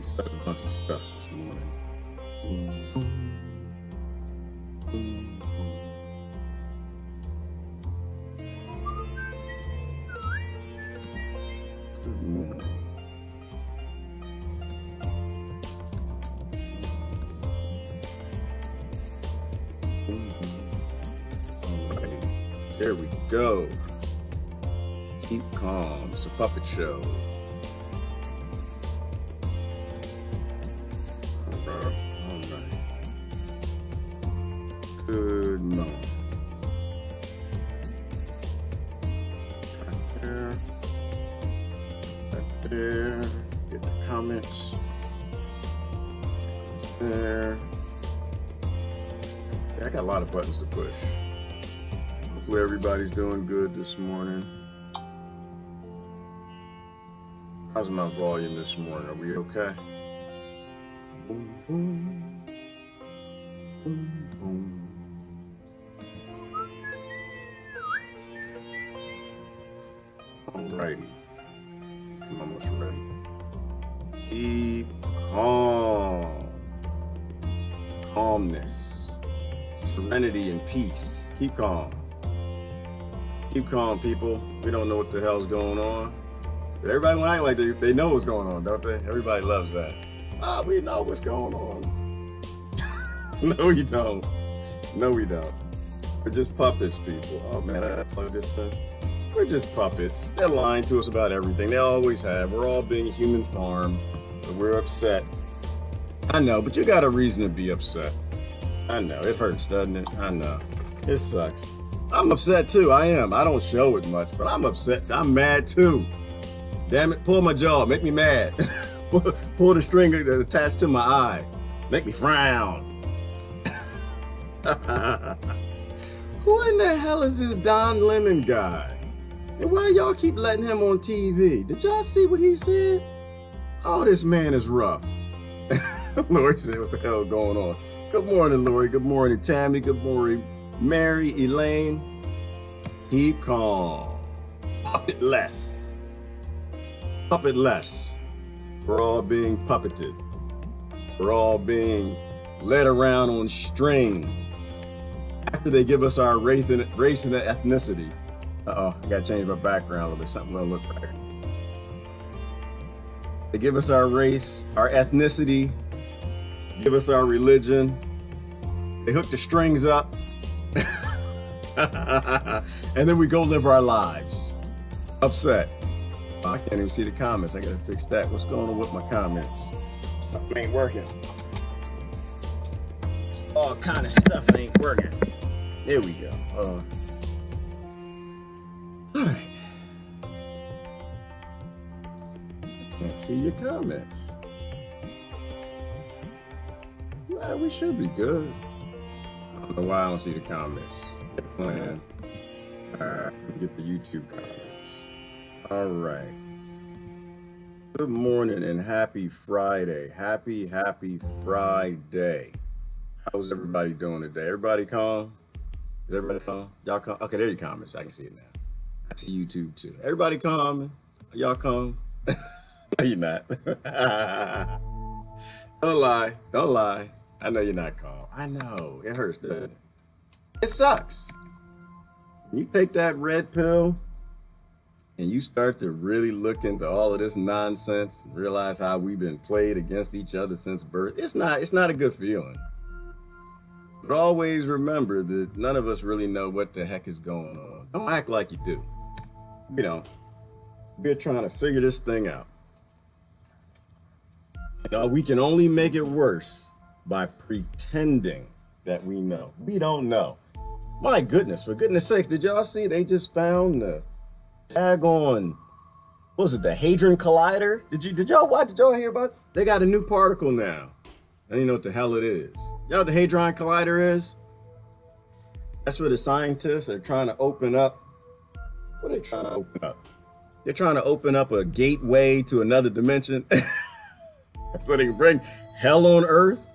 Such a bunch of stuff this morning. Good morning. All right, there we go. Keep calm. It's a puppet show. Good morning. Right there. Right there. Get the comments. There. Yeah, I got a lot of buttons to push. Hopefully everybody's doing good this morning. How's my volume this morning? Are we okay? Boom, boom. Boom, boom. Alrighty, I'm almost ready. Keep calm. Calmness, serenity, and peace. Keep calm. Keep calm, people. We don't know what the hell's going on. But everybody will act like they know what's going on, don't they? Everybody loves that. Ah, we know what's going on. No, you don't. No, we don't. We're just puppets, people. Oh, man, I gotta plug this in. We're just puppets. They're lying to us about everything. They always have. We're all being human farmed, but we're upset. I know, but you got a reason to be upset. I know. It hurts, doesn't it? I know. It sucks. I'm upset too. I am. I don't show it much, but I'm upset. I'm mad too. Damn it. Pull my jaw. Make me mad. Pull the string attached to my eye. Make me frown. Who in the hell is this Don Lemon guy? And why y'all keep letting him on TV? Did y'all see what he said? Oh, this man is rough. Lori said, what's the hell going on? Good morning, Lori. Good morning, Tammy. Good morning, Mary, Elaine. Keep calm. Puppet less. Puppet less. We're all being puppeted. We're all being led around on strings. After they give us our race and ethnicity. Uh-oh, I gotta change my background a little bit. Something don't look right. They give us our race, our ethnicity, give us our religion. They hook the strings up. And then we go live our lives. Upset. Oh, I can't even see the comments. I gotta fix that. What's going on with my comments? Something ain't working. All kind of stuff ain't working. There we go. All right. Can't see your comments. Well, we should be good. I don't know why I don't see the comments. Plan. Get the YouTube comments. All right. Good morning and happy Friday. Happy Friday. How's everybody doing today? Everybody calm? Is everybody calm? Y'all calm? Okay, there your comments. I can see it now. I see YouTube too. Everybody calm? Y'all calm? No, you're not. Don't lie. Don't lie. I know you're not calm. I know. It hurts, doesn't it? It sucks. You take that red pill and you start to really look into all of this nonsense and realize how we've been played against each other since birth. It's not a good feeling. But always remember that none of us really know what the heck is going on. Don't act like you do. You know, we're trying to figure this thing out. You know, we can only make it worse by pretending that we know. We don't know. My goodness, for goodness sakes, did y'all see they just found the daggone, what was it, the Hadron Collider? Did y'all watch? Did y'all hear about it? They got a new particle now. I don't even know what the hell it is. Y'all know what the Hadron Collider is? That's where the scientists are trying to open up. What are they trying to open up? They're trying to open up a gateway to another dimension. So they can bring hell on earth.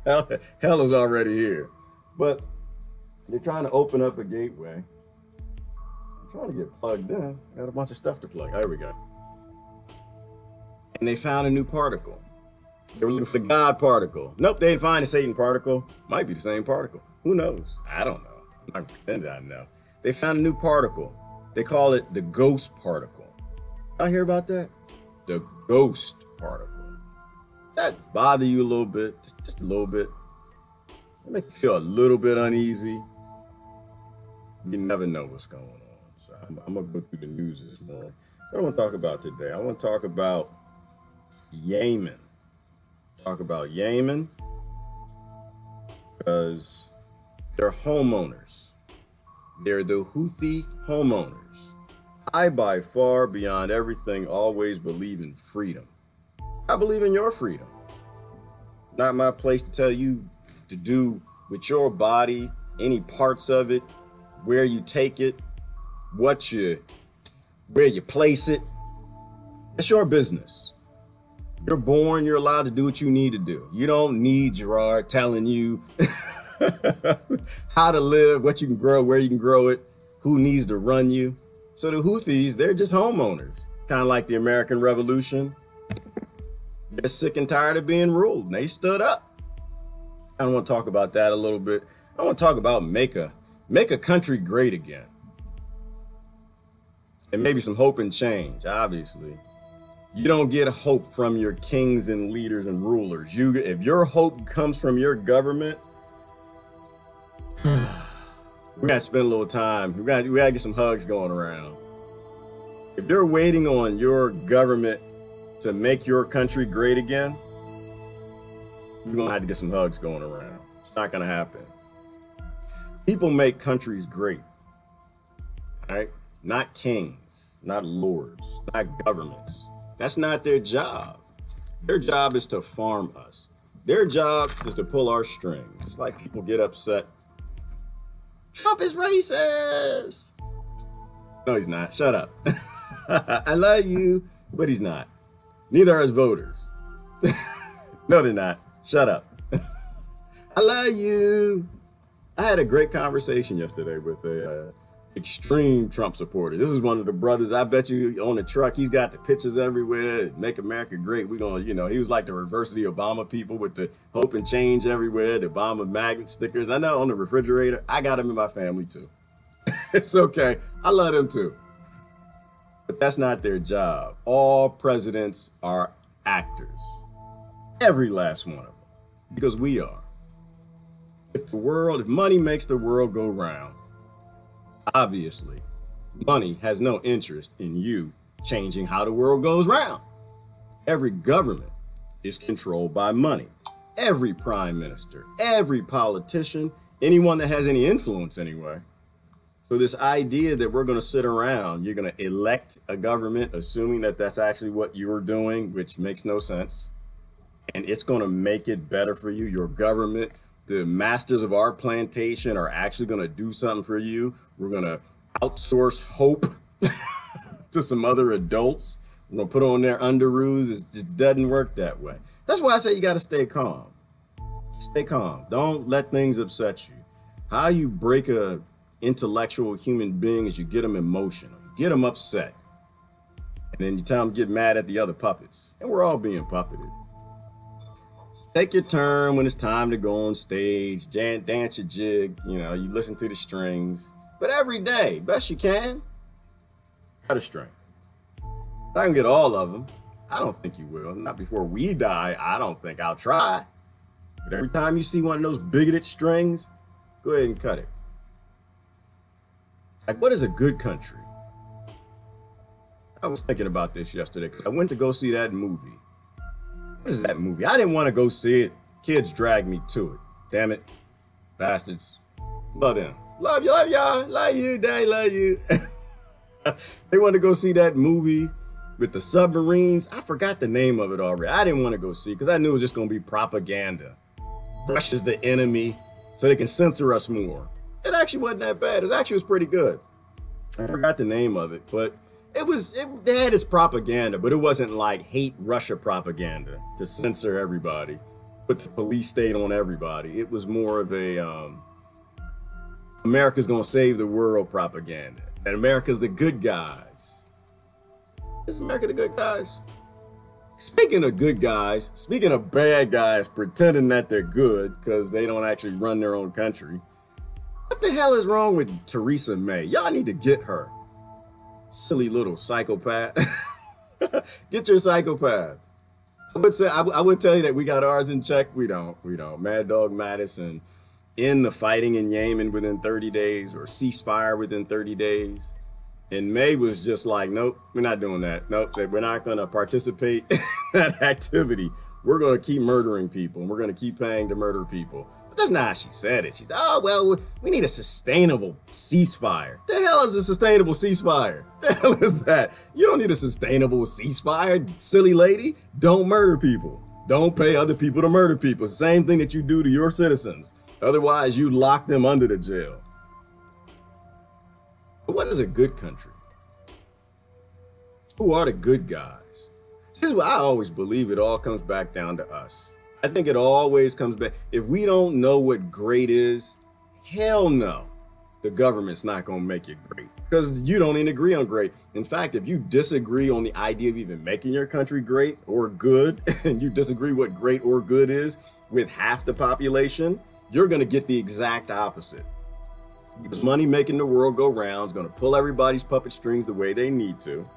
Hell is already here. But they're trying to open up a gateway. I'm trying to get plugged in. Got a bunch of stuff to plug. There we go. And and they found a new particle. They were looking for the God particle. Nope, they didn't find the Satan particle. Might be the same particle. Who knows? I don't know. I'm not pretending I know. They found a new particle. They call it the ghost particle. Y'all hear about that? The ghost particle. That bother you a little bit, just a little bit. It make you feel a little bit uneasy. You never know what's going on. So I'm gonna go through the news this morning. What I want to talk about today, I want to talk about Yemen. Talk about Yemen because they're homeowners. They're the Houthi homeowners. I, by far, beyond everything, always believe in freedom. I believe in your freedom. Not my place to tell you to do with your body, any parts of it, where you take it, where you place it. It's your business. You're born, you're allowed to do what you need to do. You don't need Gerard telling you how to live, what you can grow, where you can grow it, who needs to run you. So the Houthis, they're just homeowners, kind of like the American Revolution. They're sick and tired of being ruled, and they stood up. I want to talk about that a little bit. I want to talk about make a country great again. And maybe some hope and change, obviously. You don't get hope from your kings and leaders and rulers. If your hope comes from your government, we gotta spend a little time. We gotta get some hugs going around. If you're waiting on your government to make your country great again, you're gonna have to get some hugs going around. It's not gonna happen. People make countries great, right? Not kings, not lords, not governments. That's not their job. Their job is to farm us. Their job is to pull our strings. It's like people get upset. Trump is racist. No, he's not. Shut up. I love you, but he's not. Neither are his voters. No, they're not. Shut up. I love you. I had a great conversation yesterday with a extreme Trump supporter. This is one of the brothers. I bet you on the truck, he's got the pictures everywhere. Make America great. We're going to, he was like the reverse of the Obama people with the hope and change everywhere, the Obama magnet stickers. I know on the refrigerator, I got them in my family too. It's okay. I love them too. But that's not their job. All presidents are actors. Every last one of them. Because we are. If money makes the world go round, obviously, money has no interest in you changing how the world goes round. Every government is controlled by money. Every prime minister, every politician, anyone that has any influence anyway. So this idea that we're going to sit around, you're going to elect a government, assuming that that's actually what you're doing, which makes no sense. And it's going to make it better for you. Your government, the masters of our plantation are actually going to do something for you. We're going to outsource hope to some other adults. We're going to put on their underoos. It just doesn't work that way. That's why I say you got to stay calm. Stay calm. Don't let things upset you. How you break a intellectual human being is you get them emotional, you get them upset. And then you tell them to get mad at the other puppets. And we're all being puppeted. Take your turn when it's time to go on stage, dance your jig, you listen to the strings. But every day, best you can, cut a string. I can get all of them. I don't think you will. Not before we die. I don't think I'll try. But every time you see one of those bigoted strings, go ahead and cut it. Like, what is a good country? I was thinking about this yesterday. I went to go see that movie. What is that movie? I didn't want to go see it. Kids dragged me to it. Damn it. Bastards. Love them. Love you, love y'all. Love you, daddy, love you. They wanted to go see that movie with the submarines. I forgot the name of it already. I didn't want to go see it because I knew it was just going to be propaganda. Russia's the enemy, so they can censor us more. It actually wasn't that bad. It actually was pretty good. I forgot the name of it, but it had its propaganda, but it wasn't like hate Russia propaganda to censor everybody, put the police state on everybody. It was more of a America's gonna save the world propaganda, and America's the good guys. Is America the good guys? Speaking of good guys, speaking of bad guys pretending that they're good because they don't actually run their own country, what the hell is wrong with Theresa May? Y'all need to get her. Silly little psychopath. Get your psychopath. I would tell you that we got ours in check. We don't. Mad Dog Madison end the fighting in Yemen within 30 days or ceasefire within 30 days. And May was just like, nope, we're not doing that. Nope, we're not going to participate in that activity. We're going to keep murdering people and we're going to keep paying to murder people. But that's not how she said it. She said, oh, well, we need a sustainable ceasefire. The hell is a sustainable ceasefire? The hell is that? You don't need a sustainable ceasefire, silly lady. Don't murder people. Don't pay other people to murder people. It's the same thing that you do to your citizens. Otherwise, you lock them under the jail. But what is a good country? Who are the good guys? This is what I always believe. It all comes back down to us. I think it always comes back. If we don't know what great is, hell no. The government's not going to make it great because you don't even agree on great. In fact, if you disagree on the idea of even making your country great or good, and you disagree what great or good is with half the population, you're going to get the exact opposite. Because money making the world go round is going to pull everybody's puppet strings the way they need to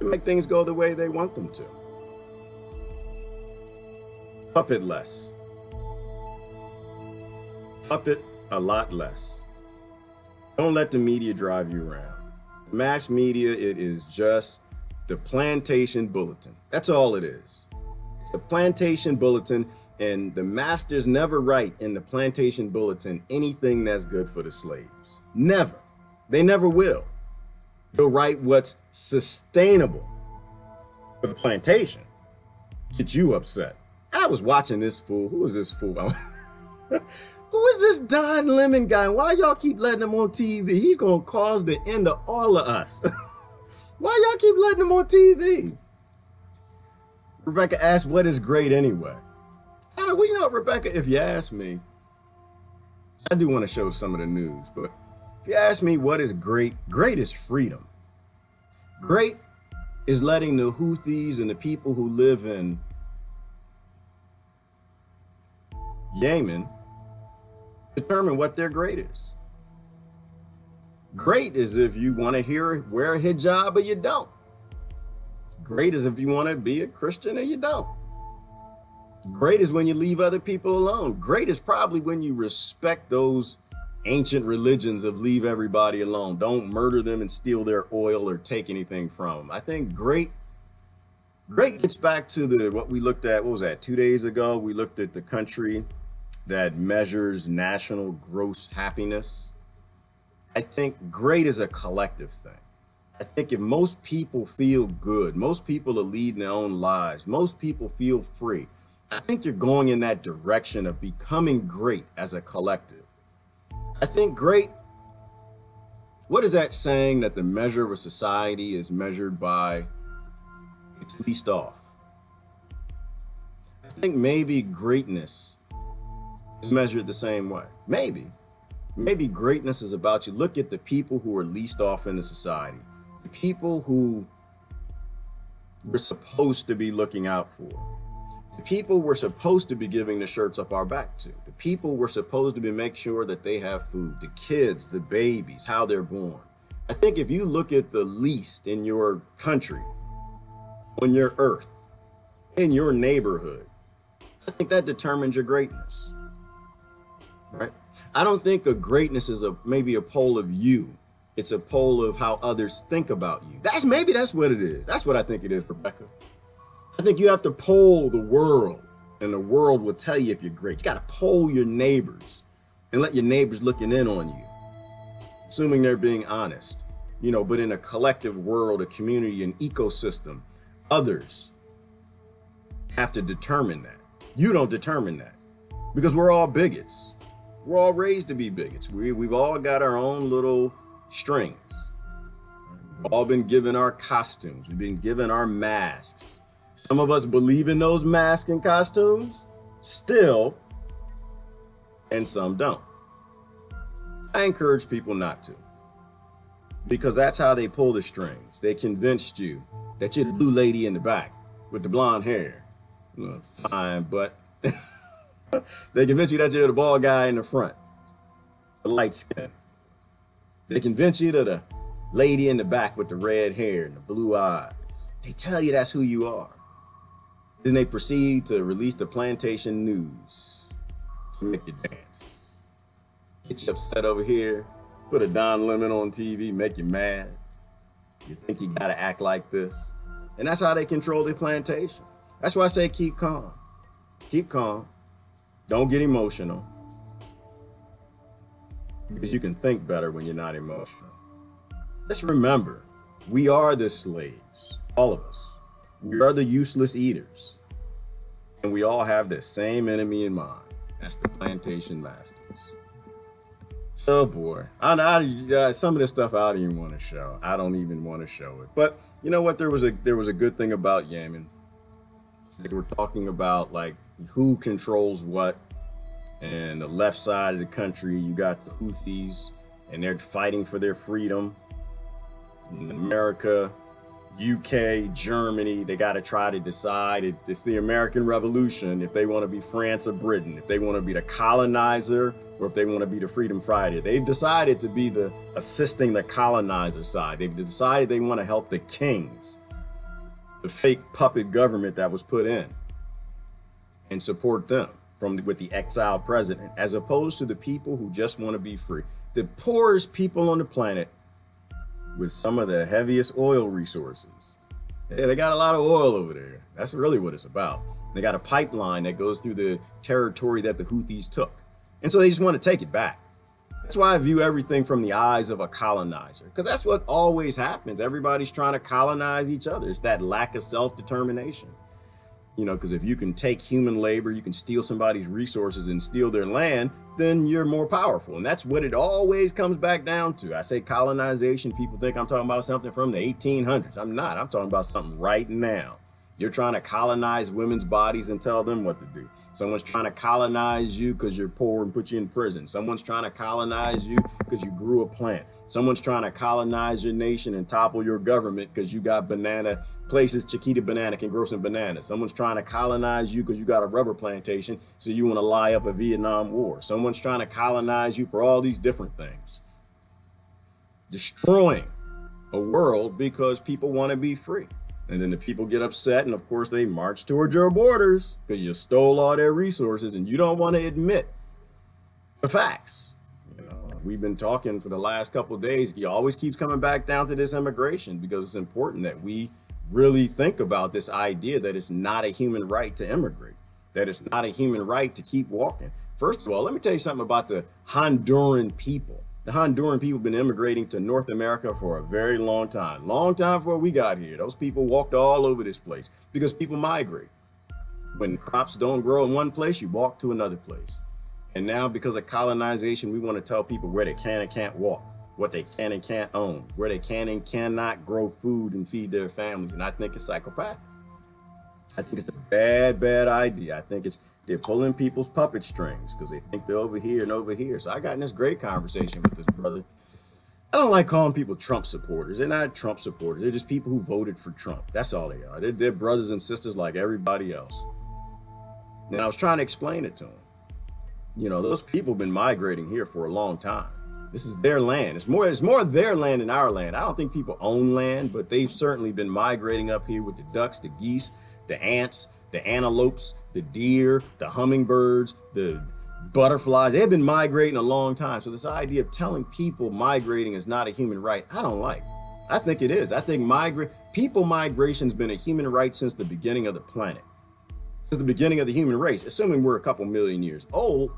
make things go the way they want them to. Puppet less. Puppet a lot less. Don't let the media drive you around. Mass media, it is just the plantation bulletin. That's all it is. It's the plantation bulletin. And the masters never write in the plantation bulletin anything that's good for the slaves. Never. They never will. They'll write what's sustainable for the plantation. Get you upset. I was watching this fool. Who is this fool? Who is this Don Lemon guy? Why y'all keep letting him on TV? He's going to cause the end of all of us. Why y'all keep letting him on TV? Rebecca asked, what is great anyway? Well, you know, Rebecca, if you ask me, I do want to show some of the news, but if you ask me what is great, great is freedom. Great is letting the Houthis and the people who live in Yemen determine what their great is. Great is if you want to wear a hijab or you don't. Great is if you want to be a Christian or you don't. Great is when you leave other people alone. Great is probably when you respect those ancient religions of leave everybody alone. Don't murder them and steal their oil or take anything from them. I think great gets back to what we looked at, what was that, 2 days ago? We looked at the country that measures national gross happiness. I think great is a collective thing. I think if most people feel good, most people are leading their own lives, most people feel free, I think you're going in that direction of becoming great as a collective. I think great, what is that saying that the measure of a society is measured by its least off? I think maybe greatness is measured the same way. Maybe greatness is about you look at the people who are least off in the society, the people who we're supposed to be looking out for. The people we're supposed to be giving the shirts off our back to. The people we're supposed to be making sure that they have food. The kids, the babies, how they're born. I think if you look at the least in your country, on your earth, in your neighborhood, I think that determines your greatness, right? I don't think a greatness is maybe a poll of you. It's a poll of how others think about you. Maybe that's what it is. That's what I think it is, Rebecca. I think you have to poll the world, and the world will tell you if you're great. You got to poll your neighbors and let your neighbors looking in on you, assuming they're being honest. You know, but in a collective world, a community, an ecosystem, others have to determine that. You don't determine that because we're all bigots. We're all raised to be bigots. We've all got our own little strings. We've all been given our costumes. We've been given our masks. Some of us believe in those masks and costumes still, and some don't. I encourage people not to, because that's how they pull the strings. They convinced you that you're the blue lady in the back. with the blonde hair. Fine, but they convince you that you're the bald guy in the front, the light skin. They convince you that the lady in the back with the red hair and the blue eyes. They tell you that's who you are. Then they proceed to release the plantation news to make you dance. Get you upset over here, put a Don Lemon on TV, make you mad. You think you gotta act like this. And that's how they control the plantation. That's why I say keep calm. Keep calm. Don't get emotional. Because you can think better when you're not emotional. Just remember, we are the slaves, all of us. We are the useless eaters. And we all have the same enemy in mind. That's the plantation masters. So boy, some of this stuff I don't even want to show. I don't even want to show it. But you know what? There was a good thing about Yemen. They were talking about like who controls what. And the left side of the country, you got the Houthis, and they're fighting for their freedom. In America, UK, Germany, they got to try to decide. It's the American Revolution if they want to be France or Britain, if they want to be the colonizer or if they want to be the freedom fighter. They've decided to be the assisting the colonizer side. They've decided they want to help the kings, the fake puppet government that was put in, and support them with the exiled president, as opposed to the people who just want to be free. The poorest people on the planet with some of the heaviest oil resources. Yeah, they got a lot of oil over there. That's really what it's about. They got a pipeline that goes through the territory that the Houthis took. And so they just want to take it back. That's why I view everything from the eyes of a colonizer, because that's what always happens. Everybody's trying to colonize each other. It's that lack of self-determination. You know, because if you can take human labor, you can steal somebody's resources and steal their land, then you're more powerful. And that's what it always comes back down to. I say colonization, people think I'm talking about something from the 1800s. I'm not. I'm talking about something right now. You're trying to colonize women's bodies and tell them what to do. Someone's trying to colonize you because you're poor and put you in prison. Someone's trying to colonize you because you grew a plant. Someone's trying to colonize your nation and topple your government because you got banana places. Chiquita Banana can grow some bananas. Someone's trying to colonize you because you got a rubber plantation, so you want to lie up a Vietnam War. Someone's trying to colonize you for all these different things. Destroying a world because people want to be free. And then the people get upset, and of course they march towards your borders because you stole all their resources and you don't want to admit the facts. You know, we've been talking for the last couple of days. He always keeps coming back down to this immigration because it's important that we really think about this idea that it's not a human right to immigrate, that it's not a human right to keep walking. First of all, let me tell you something about the Honduran people. The Honduran people have been immigrating to North America for a very long time before we got here. Those people walked all over this place because people migrate. When crops don't grow in one place, you walk to another place. And now because of colonization, we want to tell people where they can and can't walk, what they can and can't own, where they can and cannot grow food and feed their families. And I think it's psychopathic. I think it's a bad, bad idea. I think they're pulling people's puppet strings because they think they're over here and over here. So I got in this great conversation with this brother. I don't like calling people Trump supporters. They're not Trump supporters. They're just people who voted for Trump. That's all they are. They're brothers and sisters like everybody else. And I was trying to explain it to them. You know, those people have been migrating here for a long time. This is their land. It's more their land than our land. I don't think people own land, but they've certainly been migrating up here with the ducks, the geese, the ants, the antelopes, the deer, the hummingbirds, the butterflies. They've been migrating a long time. So this idea of telling people migrating is not a human right, I don't like. I think it is. I think people migration's been a human right since the beginning of the planet. Since the beginning of the human race, assuming we're a couple million years old.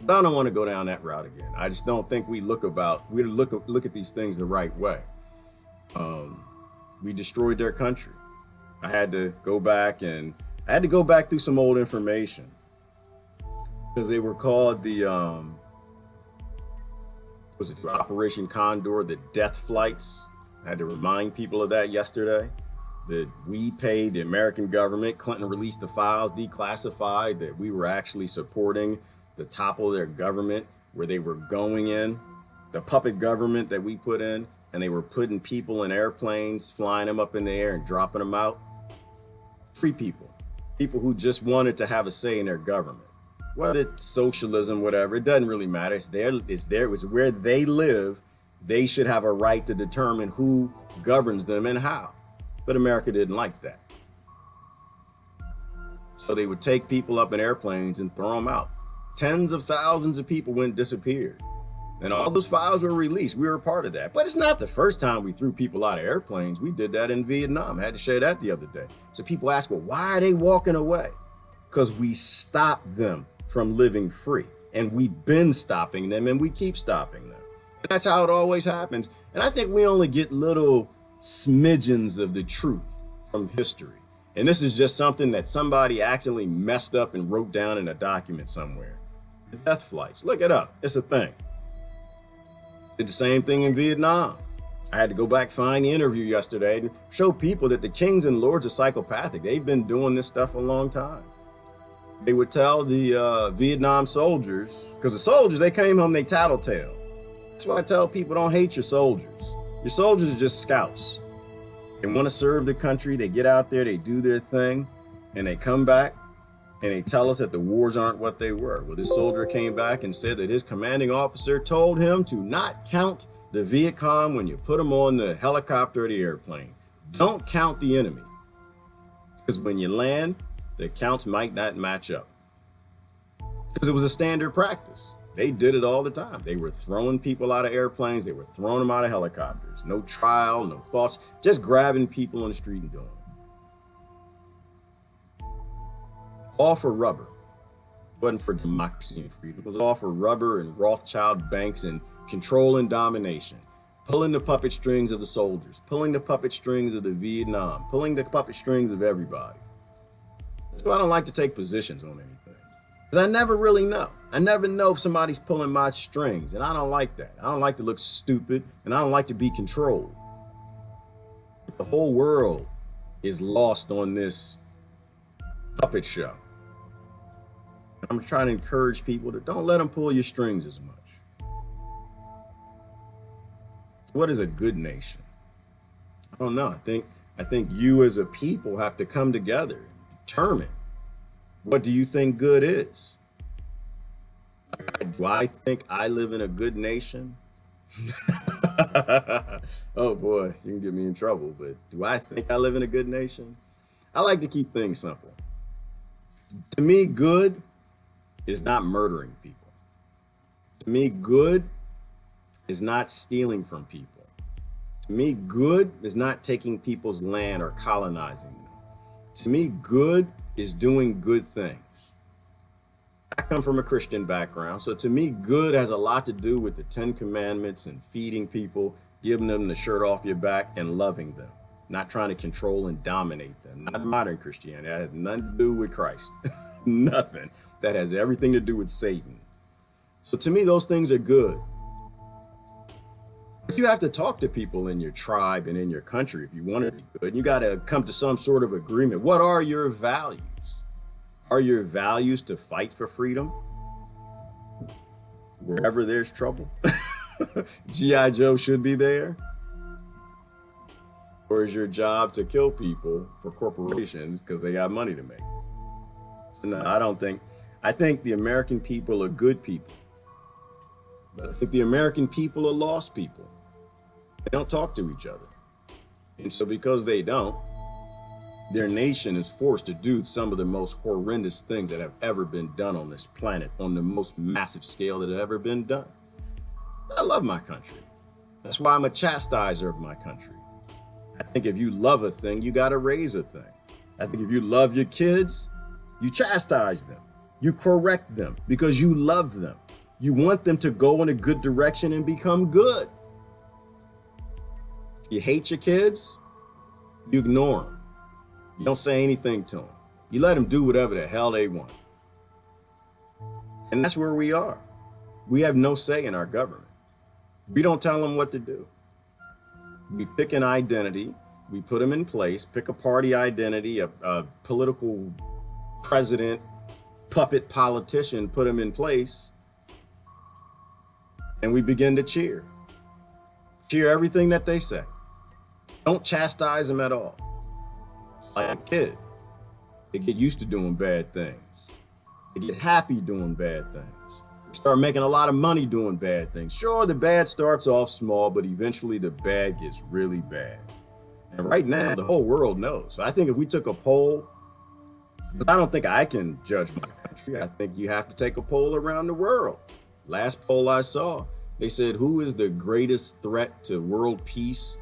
But I don't want to go down that route again. I just don't think we look at these things the right way. We destroyed their country. I had to go back through some old information because they were called the Operation Condor, the death flights. I had to remind people of that yesterday, that we paid the American government. Clinton released the files, declassified, that we were actually supporting the topple of their government, where they were going in, the puppet government that we put in, and they were putting people in airplanes, flying them up in the air and dropping them out. Free people, people who just wanted to have a say in their government. Whether it's socialism, whatever, it doesn't really matter. It's where they live. They should have a right to determine who governs them and how. But America didn't like that. So they would take people up in airplanes and throw them out. Tens of thousands of people went and disappeared. And all those files were released. We were a part of that. But it's not the first time we threw people out of airplanes. We did that in Vietnam. I had to share that the other day. So people ask, well, why are they walking away? Because we stopped them from living free. And we've been stopping them, and we keep stopping them. And that's how it always happens. And I think we only get little smidgens of the truth from history. And this is just something that somebody accidentally messed up and wrote down in a document somewhere. The death flights. Look it up. It's a thing. Did the same thing in Vietnam. I had to go back, find the interview yesterday and show people that the kings and lords are psychopathic. They've been doing this stuff a long time. They would tell the Vietnam soldiers, because the soldiers, they came home, they tattletale. That's why I tell people, don't hate your soldiers. Your soldiers are just scouts. They want to serve the country. They get out there, they do their thing, and they come back and they tell us that the wars aren't what they were. Well, this soldier came back and said that his commanding officer told him to not count the Viet Cong when you put them on the helicopter or the airplane. Don't count the enemy. Because when you land, the counts might not match up. Because it was a standard practice. They did it all the time. They were throwing people out of airplanes. They were throwing them out of helicopters. No trial, no thoughts, just grabbing people on the street and doing it. All for rubber. It wasn't for democracy and freedom. It was all for rubber and Rothschild banks and control and domination. Pulling the puppet strings of the soldiers, pulling the puppet strings of the Vietnam, pulling the puppet strings of everybody. That's why I don't like to take positions on anything. Because I never really know. I never know if somebody's pulling my strings, and I don't like that. I don't like to look stupid, and I don't like to be controlled. The whole world is lost on this puppet show. I'm trying to encourage people to don't let them pull your strings as much. What is a good nation? I don't know. I think you as a people have to come together, determine what do you think good is. Do I think I live in a good nation? Oh boy, you can get me in trouble, but do I think I live in a good nation? I like to keep things simple. To me, good is not murdering people. To me, good is not stealing from people. To me, good is not taking people's land or colonizing them. To me, good is doing good things. I come from a Christian background, so to me, good has a lot to do with the 10 Commandments and feeding people, giving them the shirt off your back and loving them, not trying to control and dominate them. Not modern Christianity. That has nothing to do with Christ. Nothing. That has everything to do with Satan. So to me, those things are good. But you have to talk to people in your tribe and in your country if you want to be good. You got to come to some sort of agreement. What are your values? Are your values to fight for freedom? Wherever there's trouble? G.I. Joe should be there? Or is your job to kill people for corporations because they got money to make? So no, I think the American people are good people. But I think the American people are lost people. They don't talk to each other. And so because they don't, their nation is forced to do some of the most horrendous things that have ever been done on this planet on the most massive scale that have ever been done. I love my country. That's why I'm a chastiser of my country. I think if you love a thing, you got to raise a thing. I think if you love your kids, you chastise them. You correct them because you love them. You want them to go in a good direction and become good. If you hate your kids, you ignore them. You don't say anything to them. You let them do whatever the hell they want. And that's where we are. We have no say in our government. We don't tell them what to do. We pick an identity, we put them in place, pick a party identity, a political president, puppet politician, put them in place, and we begin to cheer. Cheer everything that they say. Don't chastise them at all. Like a kid. They get used to doing bad things. They get happy doing bad things. They start making a lot of money doing bad things. Sure, the bad starts off small, but eventually the bad gets really bad. And right now, the whole world knows. So I think if we took a poll, I don't think I can judge my country. I think you have to take a poll around the world. Last poll I saw, they said, who is the greatest threat to world peace?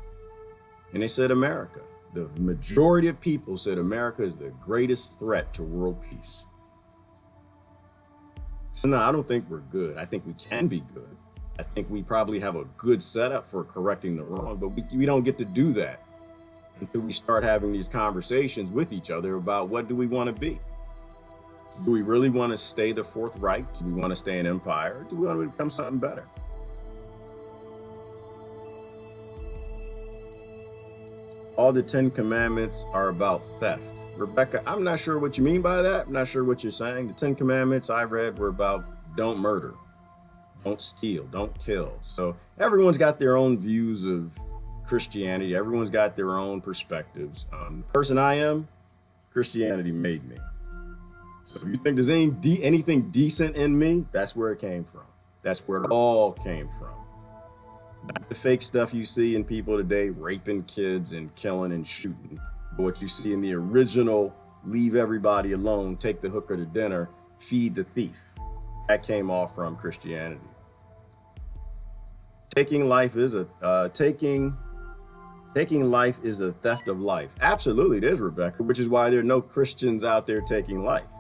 And they said America. The majority of people said America is the greatest threat to world peace. So no, I don't think we're good. I think we can be good. I think we probably have a good setup for correcting the wrong, but we don't get to do that until we start having these conversations with each other about what do we want to be. Do we really want to stay the Fourth Reich? Do we want to stay an empire? Or do we want to become something better? All the 10 commandments are about theft. Rebecca, I'm not sure what you mean by that. I'm not sure what you're saying. The 10 commandments I read were about don't murder, don't steal, don't kill. So everyone's got their own views of Christianity. Everyone's got their own perspectives. The person I am, Christianity made me. So if you think there's anything decent in me, that's where it came from. That's where it all came from. Not the fake stuff you see in people today, raping kids and killing and shooting. But what you see in the original, leave everybody alone, take the hooker to dinner, feed the thief. That came all from Christianity. Taking life is a theft of life. Absolutely, it is, Rebecca, which is why there are no Christians out there taking life.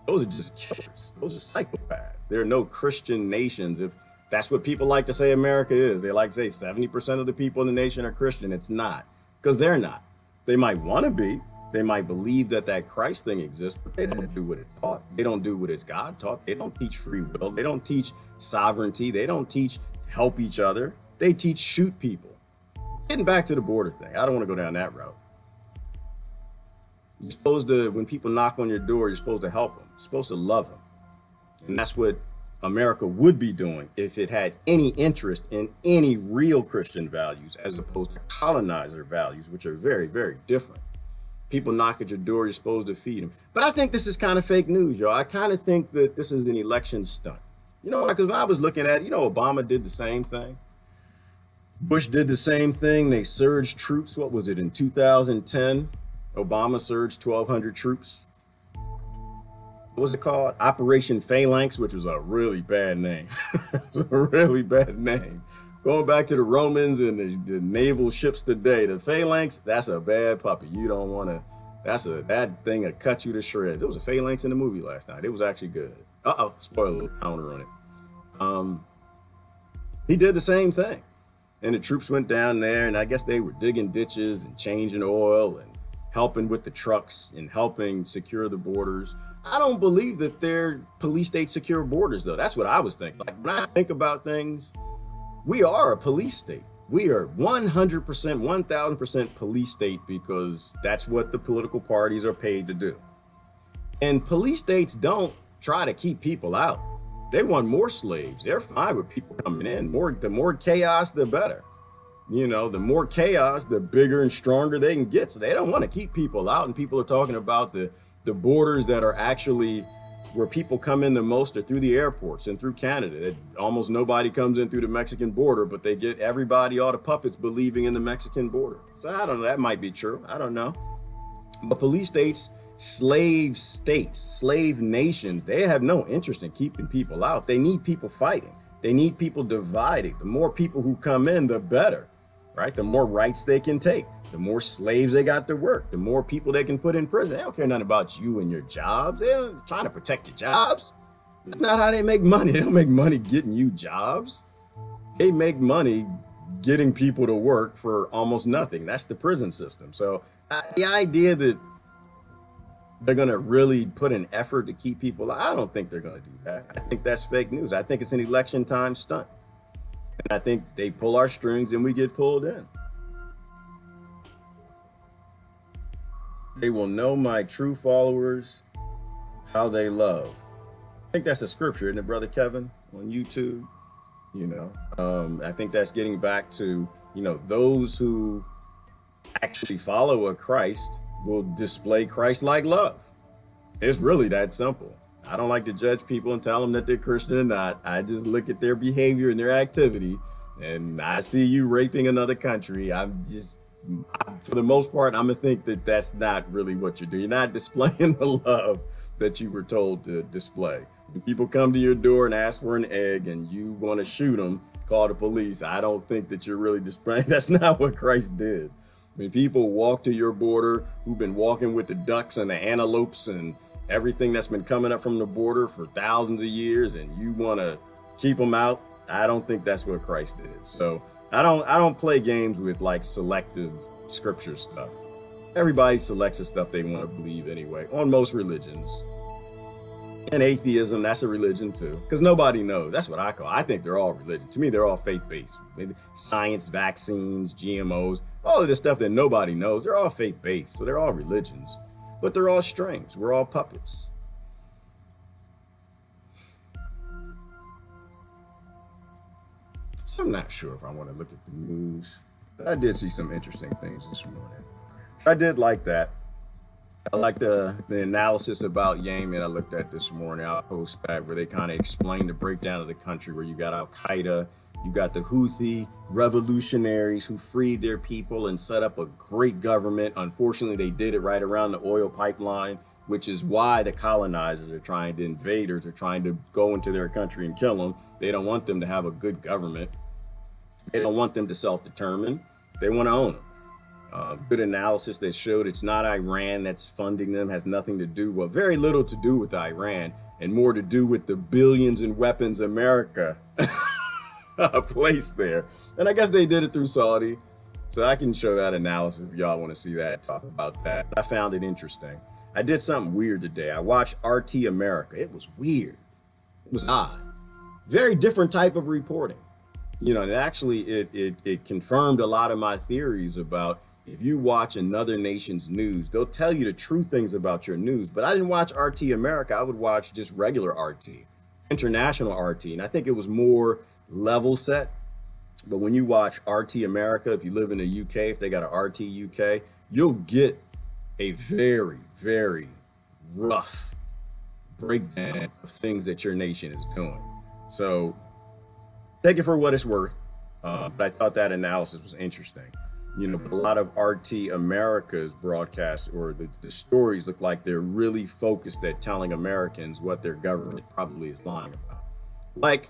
Those are just killers. Those are psychopaths. There are no Christian nations. If that's what people like to say America is, they like to say 70% of the people in the nation are Christian. It's not, because they're not. They might want to be. They might believe that Christ thing exists, but they don't do what it taught. They don't do what it's God taught. They don't teach free will. They don't teach sovereignty. They don't teach help each other. They teach shoot people. Getting back to the border thing, I don't want to go down that route. You're supposed to, when people knock on your door, you're supposed to help them. You're supposed to love them. And that's what America would be doing if it had any interest in any real Christian values as opposed to colonizer values, which are very, very different. People knock at your door, you're supposed to feed them. But I think this is kind of fake news, y'all. I kind of think that this is an election stunt. You know, because when I was looking at it, Obama did the same thing. Bush did the same thing. They surged troops. What was it, in 2010? Obama surged 1,200 troops. What was it called? Operation Phalanx, which was a really bad name. It's a really bad name. Going back to the Romans and the naval ships today, the Phalanx, that's a bad puppy. You don't want to, that thing will cut you to shreds. There was a Phalanx in the movie last night. It was actually good. Spoiler counter on it. He did the same thing. And the troops went down there, and I guess they were digging ditches and changing oil and helping with the trucks and helping secure the borders. I don't believe that they're police state secure borders, though. That's what I was thinking. Like, when I think about things, we are a police state. We are 100%, 1,000% police state because that's what the political parties are paid to do. And police states don't try to keep people out. They want more slaves. They're fine with people coming in. The more chaos, the better. The more chaos, the bigger and stronger they can get. So they don't want to keep people out. And people are talking about the borders that are actually where people come in the most are through the airports and through Canada. Almost nobody comes in through the Mexican border, but they get everybody, all the puppets, believing in the Mexican border. So I don't know. That might be true. I don't know. But police states, slave nations, they have no interest in keeping people out. They need people fighting. They need people dividing. The more people who come in, the better, right? The more rights they can take. The more slaves they got to work, the more people they can put in prison. They don't care nothing about you and your jobs. They're trying to protect your jobs. That's not how they make money. They don't make money getting you jobs. They make money getting people to work for almost nothing. That's the prison system. So the idea that they're going to really put an effort to keep people out, I don't think they're going to do that. I think that's fake news. I think it's an election time stunt. And I think they pull our strings and we get pulled in. They will know my true followers, how they love. I think that's a scripture, isn't it, Brother Kevin, on YouTube? I think that's getting back to, those who actually follow a Christ will display Christ-like love. It's really that simple. I don't like to judge people and tell them that they're Christian or not. I just look at their behavior and their activity, and I see you raping another country. For the most part, I'm gonna think that that's not really what you're doing. You're not displaying the love that you were told to display. When people come to your door and ask for an egg, and you want to shoot them, call the police. I don't think that you're really displaying. That's not what Christ did. When people walk to your border, who've been walking with the ducks and the antelopes and everything that's been coming up from the border for thousands of years, and you want to keep them out, I don't think that's what Christ did. So I don't play games with like selective scripture stuff. Everybody selects the stuff they want to believe anyway, on most religions. And atheism, that's a religion too, because nobody knows. That's what I call. I think they're all religion. To me, they're all faith-based. Maybe science, vaccines, GMOs, all of this stuff that nobody knows. They're all faith-based, so they're all religions. But they're all strings. We're all puppets. So I'm not sure if I want to look at the news, but I did see some interesting things this morning. I did like that. I like the analysis about Yemen I looked at this morning. I'll post that, where they kind of explain the breakdown of the country, where you got Al Qaeda, you got the Houthi revolutionaries who freed their people and set up a great government. Unfortunately, they did it right around the oil pipeline, which is why the colonizers are trying to, invaders are trying to go into their country and kill them. They don't want them to have a good government. They don't want them to self-determine. They want to own them. Good analysis that showed it's not Iran that's funding them, has nothing to do, well, very little to do with Iran, and more to do with the billions in weapons America placed there. And I guess they did it through Saudi. So I can show that analysis if y'all want to see that, talk about that. I found it interesting. I did something weird today. I watched RT America. It was weird. It was odd. Very different type of reporting. You know, and actually it confirmed a lot of my theories about, if you watch another nation's news, they'll tell you the true things about your news. But I didn't watch RT America. I would watch just regular RT, international RT. And I think it was more level set. But when you watch RT America, if you live in the UK, if they got an RT UK, you'll get a very, very rough breakdown of things that your nation is doing. So take it for what it's worth. But I thought that analysis was interesting. You know, a lot of RT America's broadcasts, or the stories, look like they're really focused at telling Americans what their government probably is lying about. Like,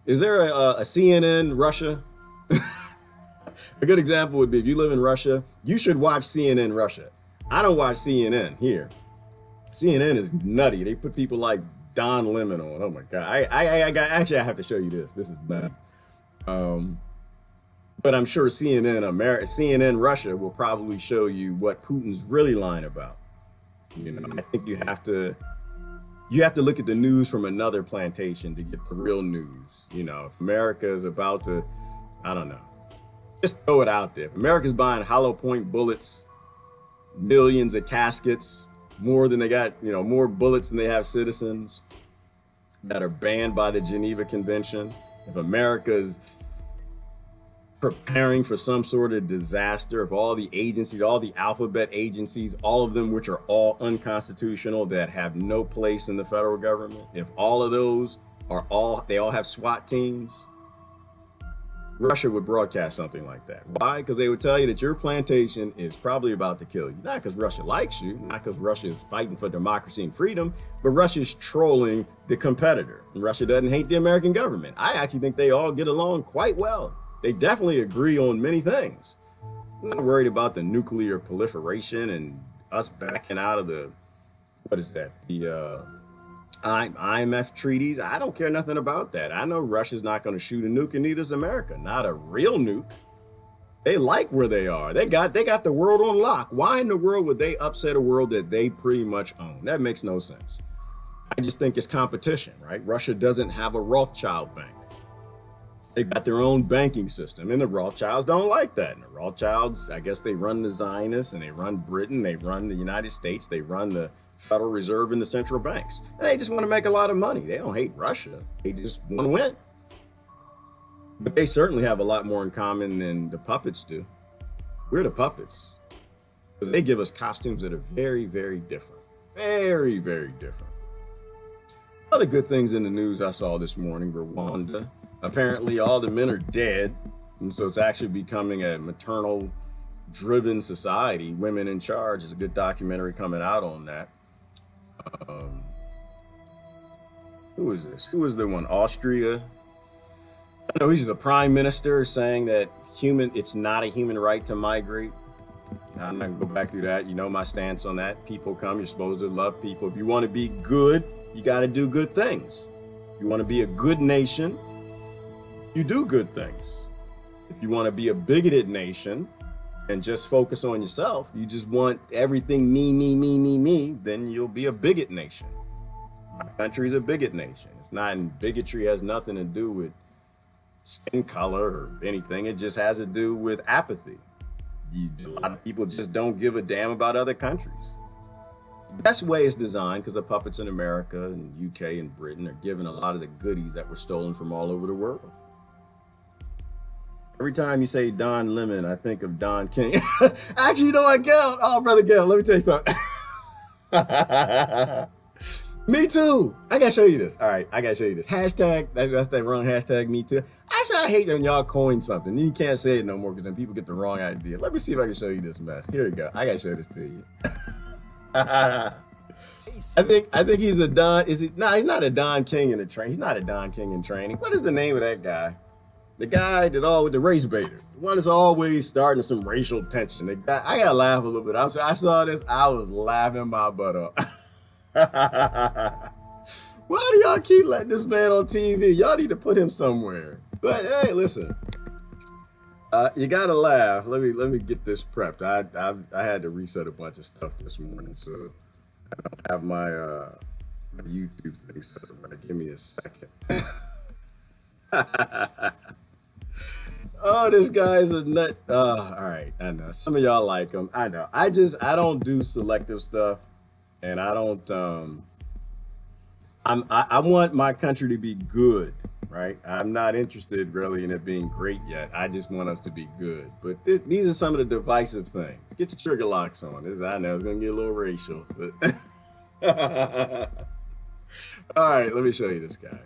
is there a CNN Russia? A good example would be, if you live in Russia, you should watch CNN Russia. I don't watch CNN here. CNN is nutty. They put people like Don Lemon on. Oh my God. Actually, I have to show you this. This is nutty. But I'm sure CNN Russia will probably show you what Putin's really lying about. You know, I think you have to look at the news from another plantation to get the real news. You know, if America is about to, I don't know, just throw it out there. If America's buying hollow point bullets, millions of caskets, more than they got, you know, more bullets than they have citizens that are banned by the Geneva Convention. If America's preparing for some sort of disaster, if all the agencies, all the alphabet agencies, all of them which are all unconstitutional, that have no place in the federal government, if all of those they all have SWAT teams, Russia would broadcast something like that. Why? Because they would tell you that your plantation is probably about to kill you. Not because Russia likes you, not because Russia is fighting for democracy and freedom, but Russia's trolling the competitor. And Russia doesn't hate the American government. I actually think they all get along quite well. They definitely agree on many things. I'm not worried about the nuclear proliferation and us backing out of the, what is that? The IMF treaties. I don't care nothing about that. I know Russia's not going to shoot a nuke, and neither is America. Not a real nuke. They like where they are. They got the world on lock. Why in the world would they upset a world that they pretty much own? That makes no sense. I just think it's competition, right? Russia doesn't have a Rothschild bank. They got their own banking system, and the Rothschilds don't like that. And the Rothschilds, I guess they run the Zionists, and they run Britain, they run the United States, they run the Federal Reserve and the central banks. And they just want to make a lot of money. They don't hate Russia. They just want to win. But they certainly have a lot more in common than the puppets do. We're the puppets. Because they give us costumes that are very, very different. Very, very different. Other good things in the news I saw this morning, Rwanda. Apparently all the men are dead. And so it's actually becoming a maternal driven society. Women in Charge. There's a good documentary coming out on that. Who is this? Who is the one? Austria. I know he's the prime minister saying that it's not a human right to migrate. I'm not gonna go back through that. You know my stance on that. People come, you're supposed to love people. If you want to be good, you got to do good things. If you want to be a good nation, you do good things. If you want to be a bigoted nation and just focus on yourself, you just want everything me, me, me, me, me, then you'll be a bigot nation. My country's a bigot nation. It's not, and bigotry has nothing to do with skin color or anything. It just has to do with apathy. A lot of people just don't give a damn about other countries. The best way it's designed, because the puppets in America and UK and Britain are given a lot of the goodies that were stolen from all over the world. Every time you say Don Lemon, I think of Don King. Actually, you know what, Gail? Oh, Brother Gail, let me tell you something. Me too. I gotta show you this. All right, I gotta show you this. Hashtag, that's that wrong hashtag, me too. Actually, I hate when y'all coin something. Then you can't say it no more because then people get the wrong idea. Let me see if I can show you this mess. Here we go. I gotta show this to you. I think he's a Don. Is he? No, he's not a Don King in the train. He's not a Don King in training. What is the name of that guy? The guy that with the race baiter. The one that's always starting some racial tension. The guy, I gotta laugh a little bit. I saw this. I was laughing my butt off. Why do y'all keep letting this man on TV? Y'all need to put him somewhere. But hey, listen, you gotta laugh. Let me get this prepped. I had to reset a bunch of stuff this morning, so I don't have my YouTube thing set up. Give me a second. Oh, this guy's a nut. All right, I know some of y'all like him. I know. I don't do selective stuff. And I don't, I want my country to be good, right? I'm not interested really in it being great yet. I just want us to be good. But these are some of the divisive things. Get your trigger locks on. I know it's going to get a little racial, but. All right, let me show you this guy.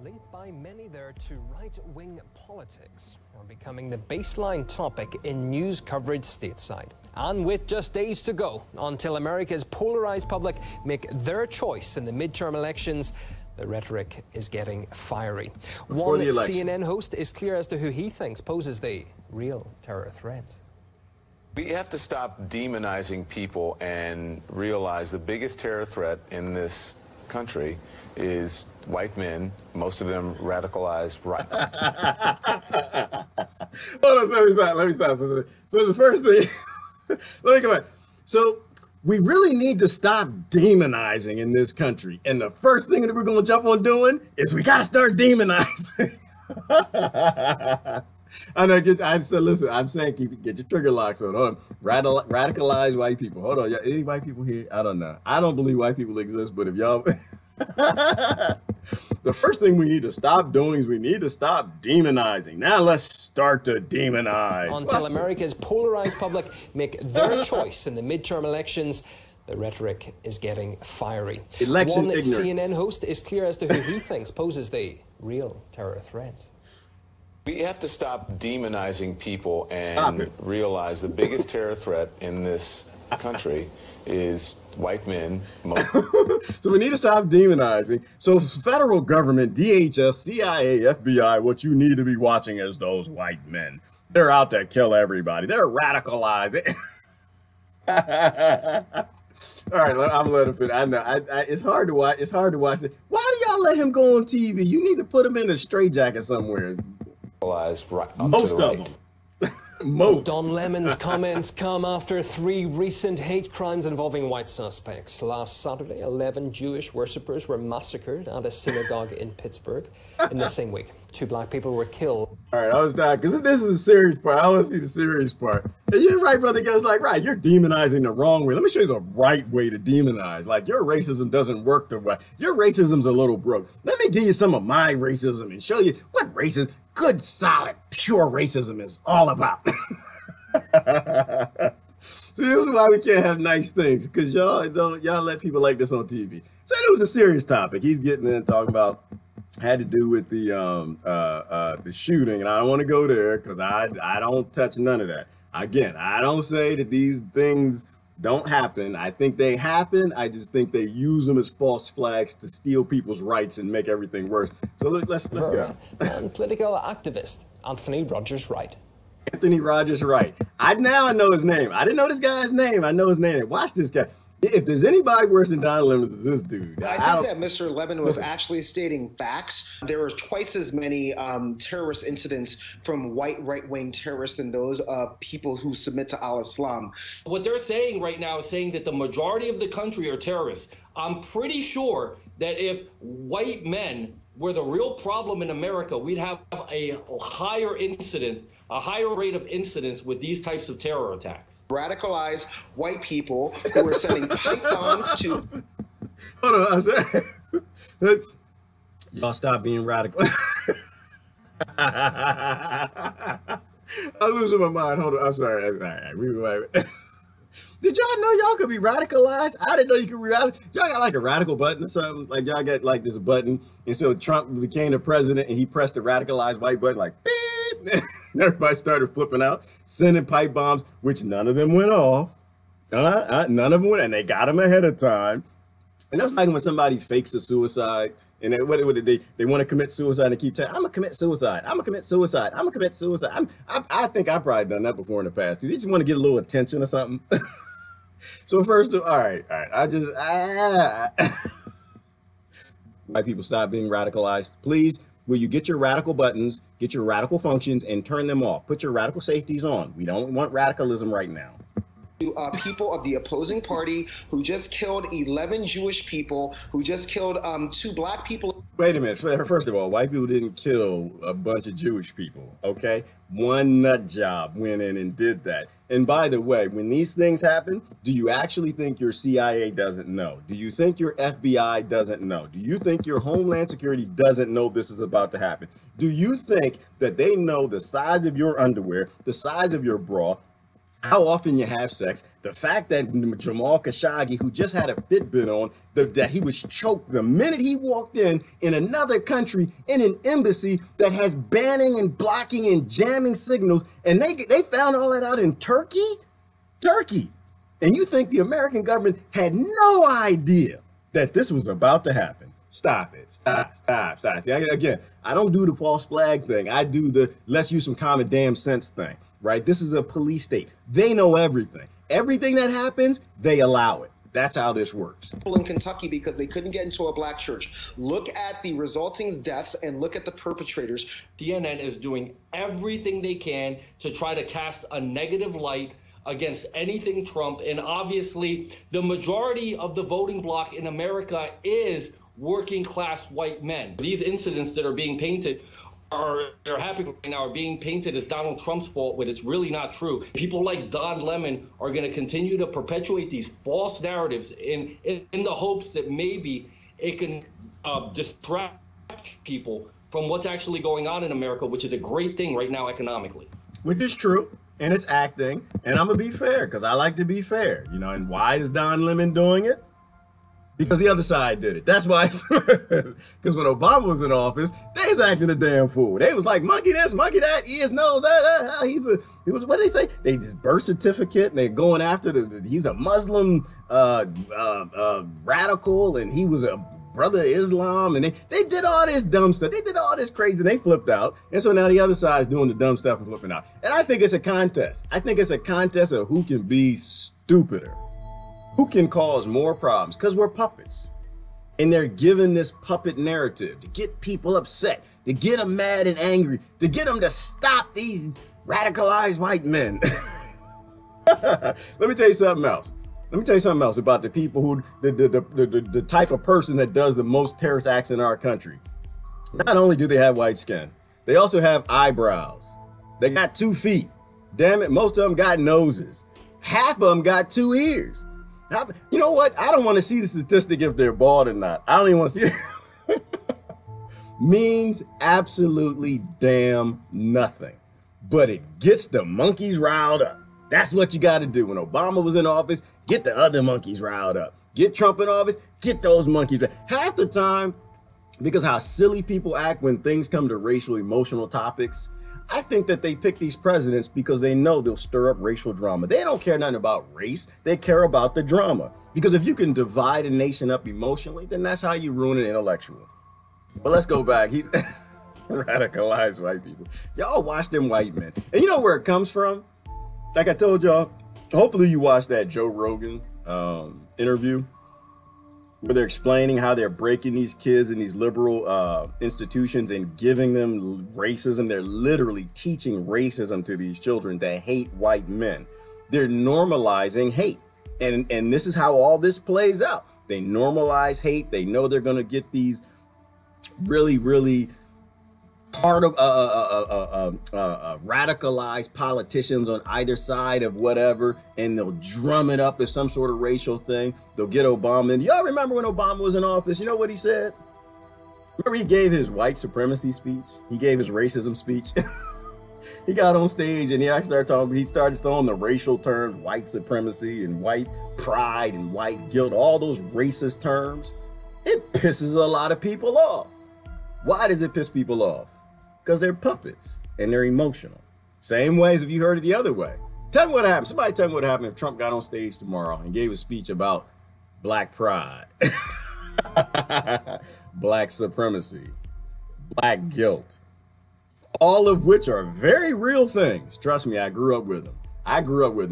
Linked by many there to right-wing politics are becoming the baseline topic in news coverage stateside. And with just days to go until America's polarized public make their choice in the midterm elections, the rhetoric is getting fiery. One CNN host is clear as to who he thinks poses the real terror threat. We have to stop demonizing people and realize the biggest terror threat in this country is white men, most of them radicalized right. Hold on, let me stop. So the first thing, let me come back. So we really need to stop demonizing in this country. And the first thing that we're going to jump on doing is we got to start demonizing. I know. I said, listen. I'm saying, get your trigger locks on. Hold on. Radicalize white people. Hold on. Any white people here? I don't know. I don't believe white people exist. But if y'all, the first thing we need to stop doing is we need to stop demonizing. Now let's start to demonize. Until America's polarized public make their choice in the midterm elections, the rhetoric is getting fiery. Election One ignorance. CNN host is clear as to who he thinks poses the real terror threat. We have to stop demonizing people and realize the biggest terror threat in this country is white men. So we need to stop demonizing. So federal government, DHS, CIA, FBI, what you need to be watching is those white men. They're out to kill everybody. They're radicalized. All right, I'm letting it. I know. It's hard to watch. It's hard to watch it. Why do y'all let him go on TV? You need to put him in a straitjacket somewhere. Most of them. Most. Don Lemon's comments come after 3 recent hate crimes involving white suspects. Last Saturday, 11 Jewish worshippers were massacred at a synagogue in Pittsburgh. In the same week, 2 black people were killed. All right, I was down because this is a serious part. I want to see the serious part. And you're right, brother. Guys, like, right, you're demonizing the wrong way. Let me show you the right way to demonize. Like, your racism doesn't work the way. Your racism's a little broke. Let me give you some of my racism and show you what racism, good, solid, pure racism is all about. See, this is why we can't have nice things, because y'all let people like this on TV. So it was a serious topic. He's getting in and talking about had to do with the shooting, and I don't want to go there because I don't touch none of that. Again, I don't say that these things don't happen. I think they happen. I just think they use them as false flags to steal people's rights and make everything worse. So let's go. And political activist Anthony Rogers Wright. Anthony Rogers Wright. I know his name. I didn't know this guy's name. I know his name. Watch this guy. If there's anybody worse than Don Lemon, it's this dude. I think that Mr. Lemon was actually stating facts. There were twice as many terrorist incidents from white right-wing terrorists than those of people who submit to al-Islam. What they're saying right now is saying that the majority of the country are terrorists. I'm pretty sure that if white men were the real problem in America, we'd have a higher rate of incidents with these types of terror attacks. Radicalized white people who are sending pipe bombs to... Hold on, I said... Y'all stop being radical. I'm losing my mind. Hold on, I'm sorry. All right, did y'all know y'all could be radicalized? I didn't know you could be radical. Y'all got like a radical button or something? Like y'all got like this button, and so Trump became the president, and he pressed the radicalized white button like, beep. And everybody started flipping out, sending pipe bombs, which none of them went off. None of them went, and they got them ahead of time. And that's like when somebody fakes a suicide, and they want to commit suicide and keep saying, I'm gonna commit suicide. I'm gonna commit suicide. I'm gonna commit suicide. I think I've probably done that before in the past. You just want to get a little attention or something. So first of all right. White people, stop being radicalized, please. Will you get your radical buttons, get your radical functions, and turn them off? Put your radical safeties on. We don't want radicalism right now. People of the opposing party who just killed 11 Jewish people, who just killed 2 black people. Wait a minute. First of all, white people didn't kill a bunch of Jewish people, okay? One nut job went in and did that. And by the way, when these things happen, do you actually think your CIA doesn't know? Do you think your FBI doesn't know? Do you think your Homeland Security doesn't know this is about to happen? Do you think that they know the size of your underwear, the size of your bra, how often you have sex, the fact that Jamal Khashoggi, who just had a Fitbit on, that he was choked the minute he walked in another country, in an embassy that has banning and blocking and jamming signals, and they found all that out in Turkey? Turkey. And you think the American government had no idea that this was about to happen? Stop it. Stop. See, again, I don't do the false flag thing. I do the let's use some common damn sense thing. Right? This is a police state. They know everything. Everything that happens, they allow it. That's how this works. In Kentucky because they couldn't get into a black church. Look at the resulting deaths and look at the perpetrators. CNN is doing everything they can to try to cast a negative light against anything Trump. And obviously, the majority of the voting bloc in America is working class white men. These incidents that are being painted they're happening right now are being painted as Donald Trump's fault, but it's really not true. People like Don Lemon are going to continue to perpetuate these false narratives in the hopes that maybe it can distract people from what's actually going on in America, which is a great thing right now economically. Which is true, and it's acting, and I'm going to be fair, because I like to be fair, you know, and why is Don Lemon doing it? Because the other side did it. That's why. Because when Obama was in office, they was acting a damn fool. They was like, monkey this, monkey that, ears, nose, what did they say? They just birth certificate, and they're going after he's a Muslim radical, and he was a brother of Islam, and they did all this dumb stuff. They did all this crazy, and they flipped out. And so now the other side's doing the dumb stuff and flipping out. And I think it's a contest. I think it's a contest of who can be stupider. Who can cause more problems? Because we're puppets. And they're given this puppet narrative to get people upset, to get them mad and angry, to get them to stop these radicalized white men. Let me tell you something else. Let me tell you something else about the people who, the type of person that does the most terrorist acts in our country. Not only do they have white skin, they also have eyebrows. They got 2 feet. Damn it, most of them got noses. Half of them got 2 ears. You know what? I don't want to see the statistic if they're bald or not. I don't even want to see it. Means absolutely damn nothing. But it gets the monkeys riled up. That's what you got to do. When Obama was in office, get the other monkeys riled up. Get Trump in office, get those monkeys. Half the time, because how silly people act when things come to racial emotional topics, I think that they pick these presidents because they know they'll stir up racial drama. They don't care nothing about race. They care about the drama. Because if you can divide a nation up emotionally, then that's how you ruin an intellectual. But let's go back. He radicalized white people. Y'all watch them white men. And you know where it comes from? Like I told y'all, hopefully you watched that Joe Rogan interview where they're explaining how they're breaking these kids in these liberal institutions and giving them racism. They're literally teaching racism to these children that hate white men. They're normalizing hate. And this is how all this plays out. They normalize hate. They know they're going to get these really, really part of radicalized politicians on either side of whatever, and they'll drum it up as some sort of racial thing. They'll get Obama in. Y'all remember when Obama was in office? You know what he said? Remember he gave his white supremacy speech? He gave his racism speech. He got on stage and he actually started talking. He started throwing the racial terms, white supremacy and white pride and white guilt, all those racist terms. It pisses a lot of people off. Why does it piss people off? Because they're puppets and they're emotional. Same way as if you heard it the other way. Tell me what happened. Somebody tell me what happened if Trump got on stage tomorrow and gave a speech about black pride, black supremacy, black guilt, all of which are very real things. Trust me, I grew up with them.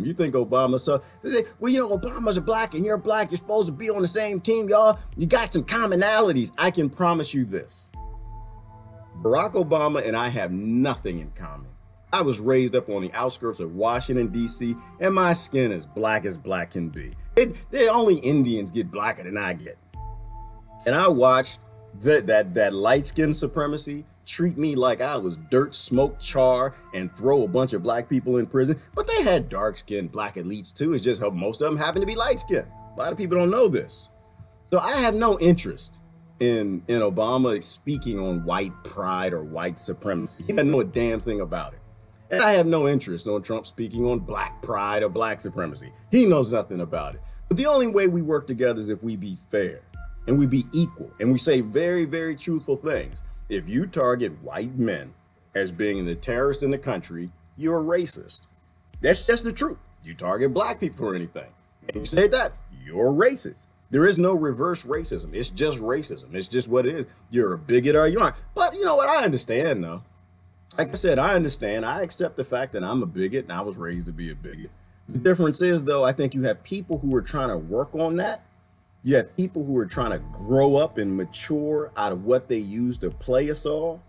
You think Obama, so they say, well, you know, Obama's a black and you're black. You're supposed to be on the same team, y'all. You got some commonalities. I can promise you this. Barack Obama and I have nothing in common. I was raised up on the outskirts of Washington, D.C., and my skin is black as black can be. Only Indians get blacker than I get. And I watched that light skin supremacy treat me like I was dirt, smoke, char, and throw a bunch of black people in prison. But they had dark-skinned black elites too. It's just how most of them happen to be light-skinned. A lot of people don't know this. So I have no interest in Obama speaking on white pride or white supremacy. He doesn't know a damn thing about it. And I have no interest on Trump speaking on black pride or black supremacy. He knows nothing about it. But the only way we work together is if we be fair and we be equal and we say very, very truthful things. If you target white men as being the terrorists in the country, you're a racist. That's just the truth. You target black people for anything, and you say that, you're racist. There is no reverse racism. It's just racism. It's just what it is. You're a bigot or you aren't. But you know what? I understand though. Like I said, I understand. I accept the fact that I'm a bigot and I was raised to be a bigot. The difference is though, I think you have people who are trying to work on that. You have people who are trying to grow up and mature out of what they use to play us all.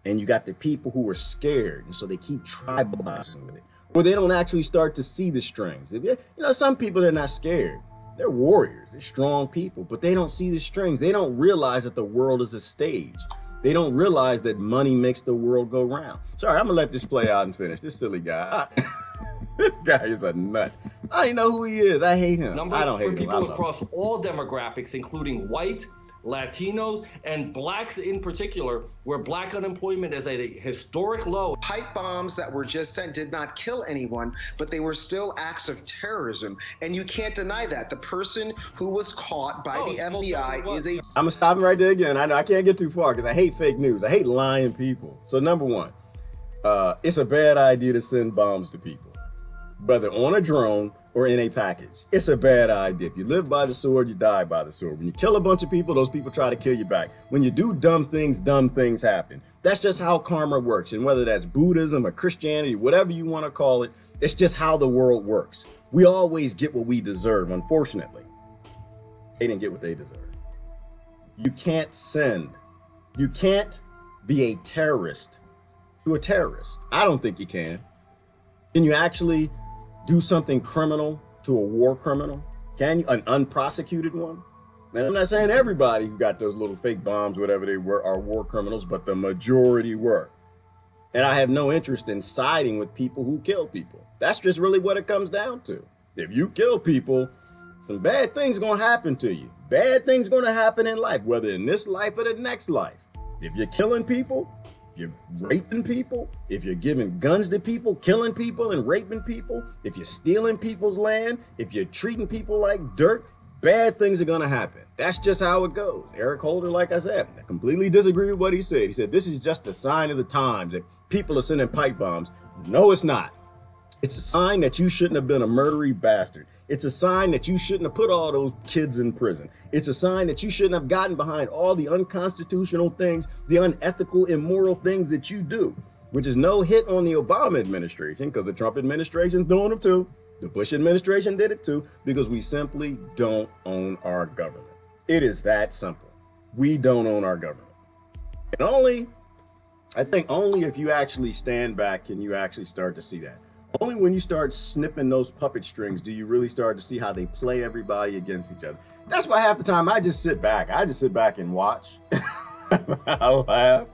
And you got the people who are scared. And so they keep tribalizing with it. Or they don't actually start to see the strings. You know, some people, they're not scared. They're warriors. They're strong people. But they don't see the strings. They don't realize that the world is a stage. They don't realize that money makes the world go round. Sorry, I'm going to let this play out and finish. This silly guy. This guy is a nut. I don't even know who he is. I hate him. I don't hate him. People across all demographics, including white, Latinos, and blacks in particular, where black unemployment is at a historic low. Pipe bombs that were just sent did not kill anyone, but they were still acts of terrorism. And you can't deny that. The person who was caught by the FBI is a... I'm going to stop him right there again. I know I can't get too far because I hate fake news. I hate lying people. So number one, it's a bad idea to send bombs to people, whether on a drone or in a package. It's a bad idea. If you live by the sword, you die by the sword. When you kill a bunch of people, those people try to kill you back. When you do dumb things happen. That's just how karma works. And whether that's Buddhism or Christianity, whatever you want to call it, it's just how the world works. We always get what we deserve, unfortunately. They didn't get what they deserve. You can't be a terrorist to a terrorist. I don't think you can. Can you actually do something criminal to a war criminal? Can you? An unprosecuted one? And I'm not saying everybody who got those little fake bombs, whatever they were, are war criminals, but the majority were. And I have no interest in siding with people who kill people. That's just really what it comes down to. If you kill people, some bad things are going to happen to you. Bad things going to happen in life, whether in this life or the next life. If you're killing people, you're raping people, if you're giving guns to people, killing people and raping people, if you're stealing people's land, if you're treating people like dirt, bad things are going to happen. That's just how it goes. Eric Holder, like I said, I completely disagree with what he said. He said, this is just a sign of the times that people are sending pipe bombs. No, it's not. It's a sign that you shouldn't have been a murdery bastard. It's a sign that you shouldn't have put all those kids in prison. It's a sign that you shouldn't have gotten behind all the unconstitutional things, the unethical, immoral things that you do, which is no hit on the Obama administration, because the Trump administration's doing them too. The Bush administration did it too, because we simply don't own our government. It is that simple. We don't own our government. And I think only if you actually stand back can you actually start to see that. Only when you start snipping those puppet strings do you really start to see how they play everybody against each other. That's why half the time I just sit back. I just sit back and watch. I laugh.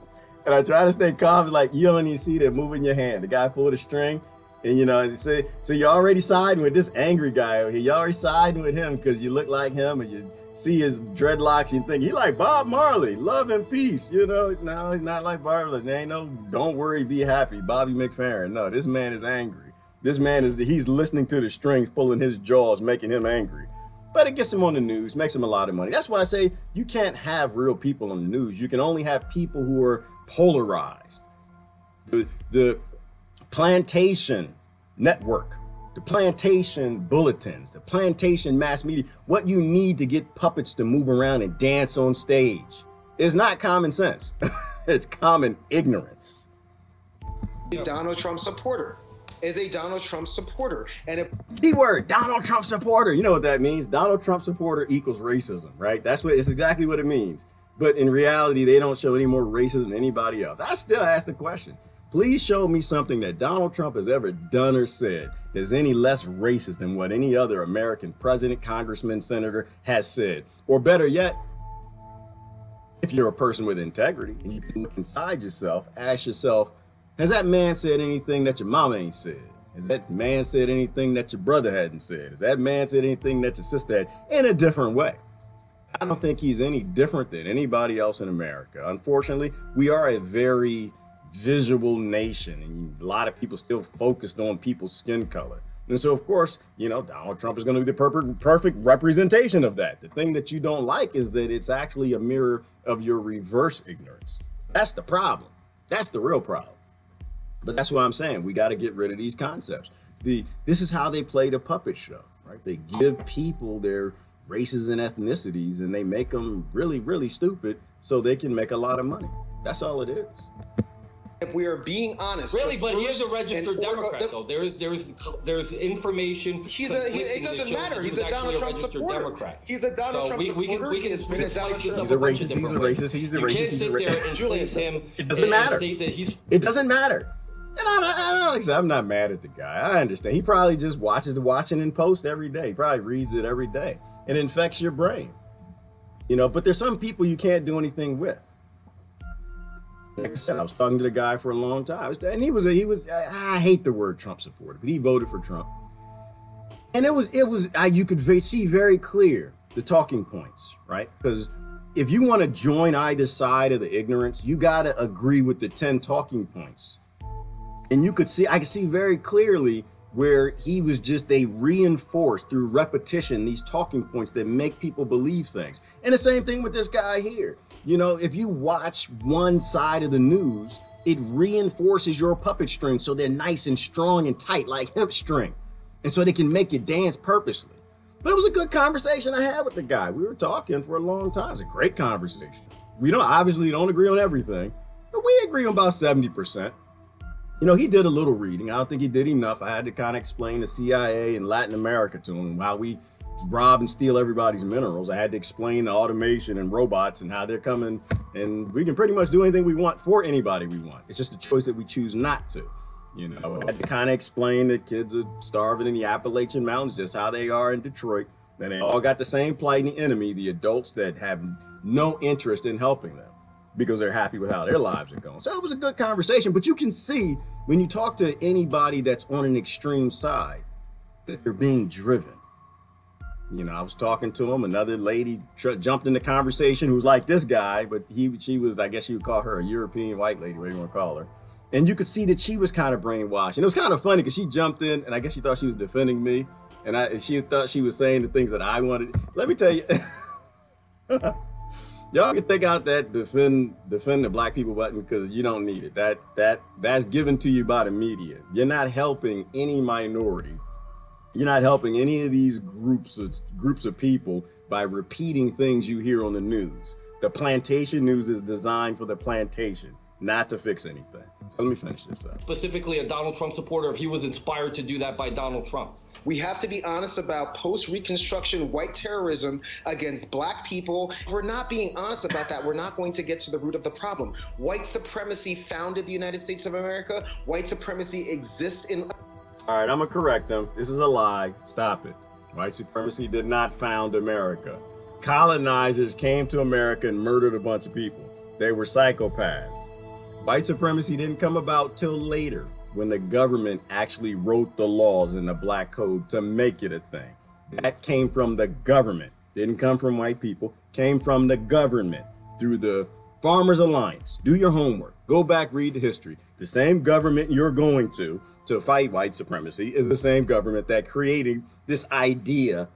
And I try to stay calm. Like, you don't even see that moving your hand. The guy pulled a string. And, you know, so you're already siding with this angry guy over here. You're already siding with him because you look like him and you see his dreadlocks. You think he like Bob Marley, love and peace. You know, no, he's not like Bob Marley. There ain't no don't worry, be happy, Bobby McFerrin. No, this man is angry. This man he's listening to the strings, pulling his jaws, making him angry. But it gets him on the news, makes him a lot of money. That's why I say you can't have real people on the news. You can only have people who are polarized. The plantation network, the plantation bulletins, the plantation mass media, what you need to get puppets to move around and dance on stage is not common sense. It's common ignorance. Donald Trump supporter. Is a Donald Trump supporter. And if keyword, Donald Trump supporter. You know what that means? Donald Trump supporter equals racism, right? It's exactly what it means. But in reality, they don't show any more racism than anybody else. I still ask the question. Please show me something that Donald Trump has ever done or said that's any less racist than what any other American president, congressman, senator has said. Or better yet, if you're a person with integrity and you can look inside yourself, ask yourself, has that man said anything that your mama ain't said? Has that man said anything that your brother hadn't said? Has that man said anything that your sister had in a different way? I don't think he's any different than anybody else in America. Unfortunately, we are a very visual nation, and a lot of people still focused on people's skin color. And so, of course, you know, Donald Trump is going to be the perfect representation of that. The thing that you don't like is that it's actually a mirror of your reverse ignorance. That's the problem. That's the real problem. But that's why I'm saying we got to get rid of these concepts. This is how they play the puppet show, right? They give people their races and ethnicities and they make them really, really stupid so they can make a lot of money. That's all it is. If we are being honest, really, but he is a registered Democrat, though. There's information. It doesn't matter. He's a Donald Trump supporter. Democrat. He's a Donald Trump supporter. He's a racist. He's a racist. He's a racist. You can't sit there and place him. It doesn't matter. It doesn't matter. And I'm not mad at the guy. I understand. He probably just watches the Washington Post every day. He probably reads it every day. It infects your brain. You know, but there's some people you can't do anything with. Like I said, I was talking to the guy for a long time, and he was I hate the word Trump supporter, but he voted for Trump. And you could see very clear the talking points, right? Because if you want to join either side of the ignorance, you got to agree with the 10 talking points. And I could see very clearly where they reinforced through repetition these talking points that make people believe things. And the same thing with this guy here. You know, if you watch one side of the news, it reinforces your puppet string so they're nice and strong and tight like hemp string. And so they can make you dance purposely. But it was a good conversation I had with the guy. We were talking for a long time. It's a great conversation. We obviously don't agree on everything, but we agree on about 70%. You know, he did a little reading. I don't think he did enough. I had to kind of explain the CIA and Latin America to him, how we rob and steal everybody's minerals. I had to explain the automation and robots and how they're coming, and we can pretty much do anything we want for anybody we want. It's just a choice that we choose not to. You know, I had to kind of explain that kids are starving in the Appalachian Mountains, just how they are in Detroit. And they all got the same plight in the enemy, the adults that have no interest in helping them because they're happy with how their lives are going. So it was a good conversation, but you can see when you talk to anybody that's on an extreme side that they're being driven. You know, I was talking to him. Another lady jumped in the conversation who's like this guy, but she was, I guess you would call her a European white lady, whatever you want to call her. And you could see that she was kind of brainwashed. And it was kind of funny because she jumped in, and I guess she thought she was defending me. And she thought she was saying the things that I wanted. Let me tell you, y'all can take out that defend the black people button because you don't need it. That's given to you by the media. You're not helping any minority. You're not helping any of these groups of people by repeating things you hear on the news. The plantation news is designed for the plantation, not to fix anything. So let me finish this up. Specifically a Donald Trump supporter, if he was inspired to do that by Donald Trump. We have to be honest about post-Reconstruction white terrorism against black people. If we're not being honest about that, we're not going to get to the root of the problem. White supremacy founded the United States of America. White supremacy exists in... All right, I'm gonna correct them. This is a lie. Stop it. White supremacy did not found America. Colonizers came to America and murdered a bunch of people. They were psychopaths. White supremacy didn't come about till later, when the government actually wrote the laws in the black code to make it a thing. That came from the government. Didn't come from white people, came from the government through the Farmers Alliance. Do your homework. Go back, read the history. The same government you're going to fight white supremacy is the same government that created this idea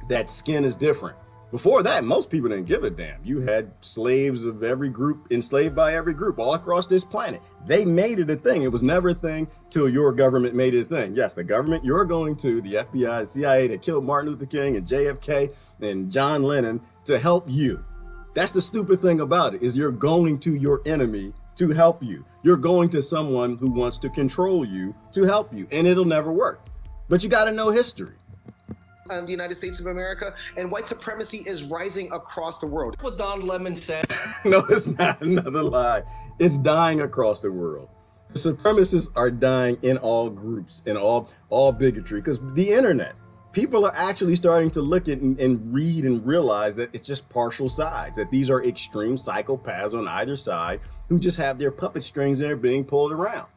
that skin is different. Before that, most people didn't give a damn. You had slaves of every group, enslaved by every group all across this planet. They made it a thing. It was never a thing till your government made it a thing. Yes, the government you're going to, the FBI, the CIA that killed Martin Luther King and JFK and John Lennon to help you. That's the stupid thing about it, is you're going to your enemy to help you. You're going to someone who wants to control you to help you, and it'll never work. But you got to know history. The United States of America, and white supremacy is rising across the world. What Don Lemon said. No, it's not another lie. It's dying across the world. The supremacists are dying in all groups, in all bigotry, because the internet. People are actually starting to look at and read and realize that it's just partial sides, that these are extreme psychopaths on either side who just have their puppet strings there being pulled around.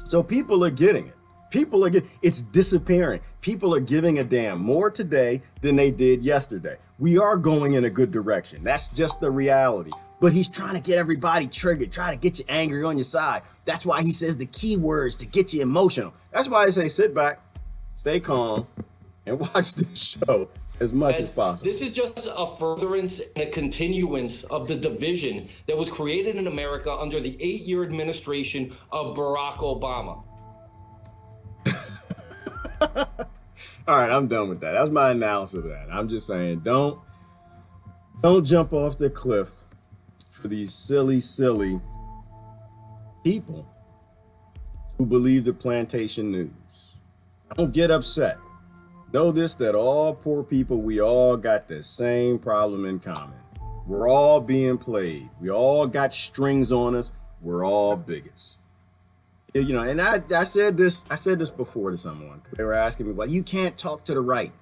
So people are getting it. People are it's disappearing. People are giving a damn more today than they did yesterday. We are going in a good direction. That's just the reality. But he's trying to get everybody triggered, trying to get you angry on your side. That's why he says the key words to get you emotional. That's why I say sit back, stay calm, and watch this show as much as possible. This is just a furtherance and a continuance of the division that was created in America under the 8-year administration of Barack Obama. All right, I'm done with that. That's my analysis of that. I'm just saying, don't jump off the cliff for these silly people who believe the plantation news. Don't get upset. Know this, that all poor people, we all got the same problem in common. We're all being played. We all got strings on us. We're all bigots. You know, and I said this before to someone. They were asking me, well, you can't talk to the right.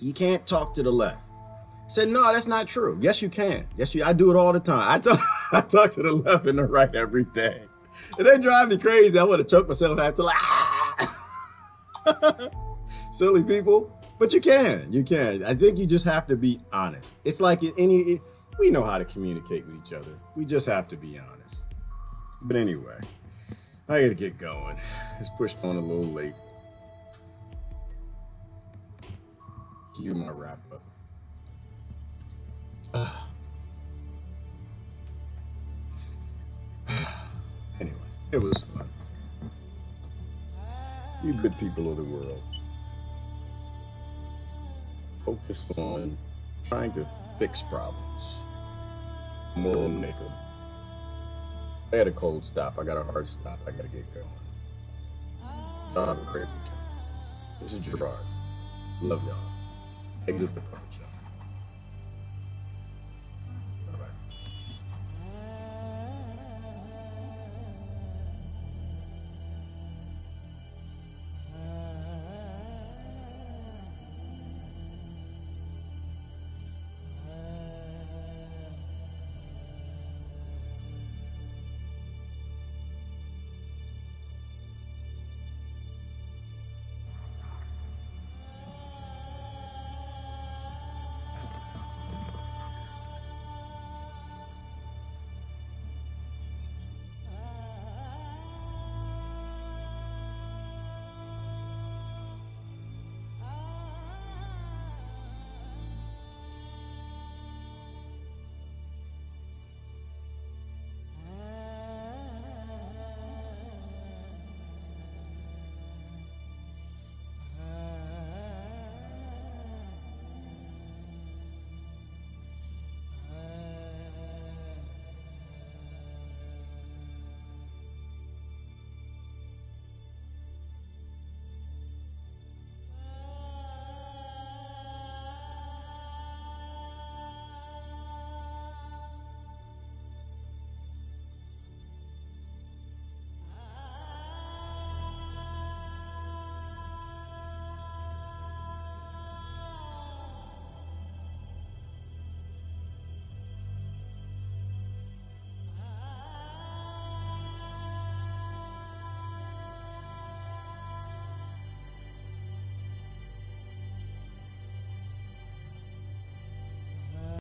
You can't talk to the left. I said, no, that's not true. Yes, you can. Yes, I do it all the time. I talk to the left and the right every day. And they drive me crazy. I want to choke myself after silly people. But you can. I think you just have to be honest. It's like we know how to communicate with each other. We just have to be honest. But anyway, I gotta get going. It's pushed on a little late. Cue my wrap up. Anyway, it was fun. You good people of the world, focus on trying to fix problems, more than make them. I had a cold stop. I got a hard stop. I gotta get going. Y'all have a great weekend. This is Gerard. Love y'all. Exit the culture.